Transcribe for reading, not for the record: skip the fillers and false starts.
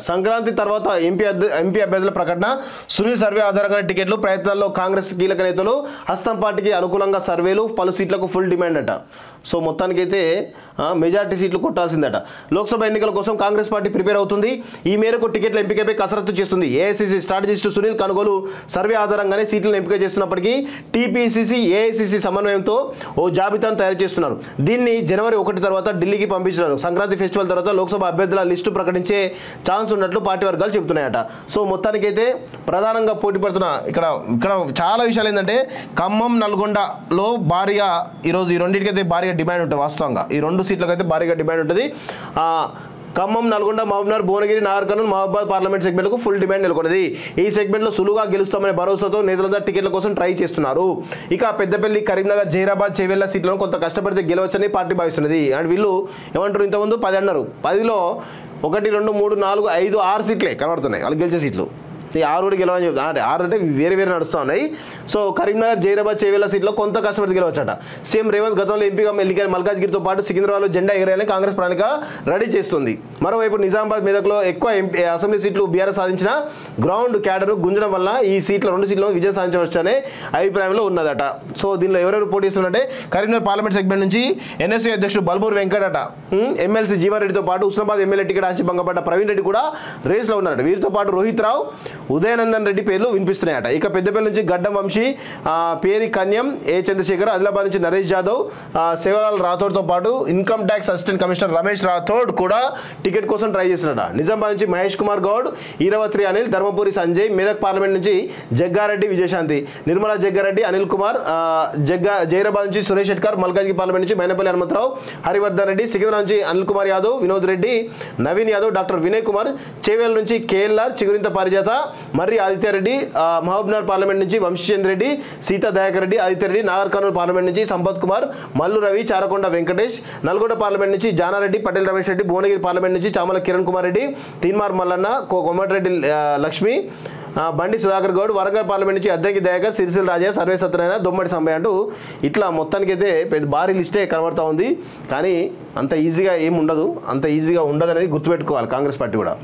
సంక్రాంతి తర్వాత ఎంపీ అభ్యర్థుల ప్రకటన సునీల్ సర్వే ఆధారంగా టికెట్లు ప్రయత్నాల్లో కాంగ్రెస్ కీలక నేతలు హస్తం పార్టీకి అనుకూలంగా సర్వేలు పలు సీట్లకు ఫుల్ డిమాండ్ అట సో మొత్తానికైతే మెజార్టీ సీట్లు కొట్టాల్సిందట లోక్సభ ఎన్నికల కోసం కాంగ్రెస్ పార్టీ ప్రిపేర్ అవుతుంది ఈ మేరకు టికెట్ల ఎంపికపై కసరత్తు చేస్తుంది ఏఐసీసీ స్ట్రాటజిస్టు సునీల్ కనుగోలు సర్వే ఆధారంగానే సీట్లను ఎంపిక చేస్తున్నప్పటికీ టీపీసీసీ ఏఐసీసీ సమన్వయంతో ఓ జాబితాను తయారు చేస్తున్నారు దీన్ని జనవరి 1 తర్వాత ఢిల్లీకి పంపించారు సంక్రాంతి ఫెస్టివల్ తర్వాత లోక్సభ అభ్యర్థుల లిస్టు ప్రకటించే ఛాన్స్ ఉన్నట్లు పార్టీ వర్గాలు చెబుతున్నాయట సో మొత్తానికైతే ప్రధానంగా పోటీ పడుతున్న ఇక్కడ చాలా విషయాలు ఏంటంటే ఖమ్మం నల్గొండలో భారీగా ఈరోజు ఈ రెండింటికైతే భారీగా డిమాండ్ ఉంటుంది వాస్తవంగా ఈ 2 సీట్లకైతే భారీగా డిమాండ్ ఉంటుంది ఖమ్మం నల్గొండ మహబూబ్నగర్ భువనగిరి నాగర్ కర్నూలు మహబూబాబాద్ పార్లమెంట్ సెగ్మెంట్కు ఫుల్ డిమాండ్ నెలకొన్నది ఈ సెగ్మెంట్లో సులువుగా గెలుస్తామనే భరోసాతో నేతలంతా టికెట్ల కోసం ట్రై చేస్తున్నారు ఇక పెద్దపల్లి కరీంనగర్ జైరాబాద్ చేవెళ్ల సీట్లను కొంత కష్టపడితే గెలవచ్చని పార్టీ భావిస్తున్నది అండ్ వీళ్ళు ఏమంటారు ఇంతకుముందు 10 అన్నారు 10లో 1 2 3 4 5 6 సీట్లే కనబడుతున్నాయి వాళ్ళు గెలిచే సీట్లు ఈ 6 కూడా గెలవని చెప్తా అంటే 6 అంటే వేరే నడుస్తూ ఉన్నాయి సో కరీంనగర్ జైరాబాద్ చేవెళ్ల సీట్లో కొంత కష్టపడి గెలవచ్చట సీఎం రేవంత్ గతంలో ఎంపీగా ఎన్నికైన మల్కాజ్గిరితో పాటు సికింద్రాబాద్లో జెండా ఎగరేయాలని కాంగ్రెస్ ప్రణాళిక రెడీ చేస్తుంది మరోవైపు నిజామాబాద్ మెదక్లో ఎక్కువ అసెంబ్లీ సీట్లు బీఆర్ఎస్ సాధించిన గ్రౌండ్ క్యాడర్ గుంజడం వల్ల ఈ సీట్ల 2 సీట్లలో విజయం సాధించవచ్చనే అభిప్రాయంలో ఉన్నదట సో దీనిలో ఎవరెవరు పోటీ చేస్తున్నారంటే కరీంనగర్ పార్లమెంట్ సెగ్మెంట్ నుంచి ఎన్ఎస్సీ అధ్యక్షుడు బల్బూర్ వెంకట్ అట ఎమ్మెల్సీ జీవారెడ్డితో పాటు ఉస్నాబాద్ ఎమ్మెల్యే టికెట్ ఆశి భంగపడ్డ ప్రవీణ్ రెడ్డి కూడా రేస్లో ఉన్నారట వీరితో పాటు రోహిత్ రావు ఉదయనందన్ రెడ్డి పేర్లు వినిపిస్తున్నాయట ఇక పెద్దపల్లి నుంచి గడ్డం వంశీ పేరి కన్యం ఏ చంద్రశేఖర్ ఆదిలాబాద్ నుంచి నరేష్ జాదవ్ సేవలాల్ రాథోడ్తో పాటు income tax assistant commissioner Ramesh Rathod కూడా టికెట్ కోసం ట్రై చేస్తున్నాడు నిజామాబాద్ నుంచి మహేష్ కుమార్ గౌడ్ ఈరవత్రి అనిల్ ధర్మపురి సంజయ్ మెదక్ పార్లమెంట్ నుంచి జగ్గారెడ్డి విజయశాంతి నిర్మలా జగ్గారెడ్డి అనిల్ కుమార్ జైరాబాద్ నుంచి సురేష్ షెట్కర్ మల్కాజ్గిరి పార్లమెంట్ నుంచి మైనపల్లి హనుమంతరావు హరివర్ధన్ రెడ్డి సికింద్రాబాద్ నుంచి అనిల్ కుమార్ యాదవ్ వినోద్ రెడ్డి నవీన్ యాదవ్ డాక్టర్ వినయ్ కుమార్ చేవేల్ నుంచి కేఎల్ఆర్ చిగురింత పారిజాత మర్రి ఆదిత్యారెడ్డి మహబూబ్నగర్ పార్లమెంట్ నుంచి వంశీచంద్ర రెడ్డి సీతా దయాకర్ రెడ్డి ఆదిత్యారెడ్డి నాగర్ కర్నూలు పార్లమెంట్ నుంచి సంపత్ కుమార్ మల్లు రవి చారకొండ వెంకటేష్ నల్గొండ పార్లమెంట్ నుంచి జానారెడ్డి పటేల్ రమేష్ రెడ్డి భువనగిరి పార్లమెంట్ నుంచి చామల కిరణ్ కుమార్ రెడ్డి తీన్మార్ మల్లన్న కోమటిరెడ్డి లక్ష్మి బండి సుధాకర్ గౌడ్ వరంగల్ పార్లమెంట్ నుంచి అద్దంకి దయాకర్ సిరిసిల్ రాజా సర్వే సత్యనారాయణ దొమ్మడి సంబయ్య అంటూ ఇట్లా మొత్తానికైతే పెద్ద భారీ లిస్టే కనబడుతూ ఉంది కానీ అంత ఈజీగా ఏమి ఉండదు అంత ఈజీగా ఉండదు అనేది గుర్తుపెట్టుకోవాలి కాంగ్రెస్ పార్టీ కూడా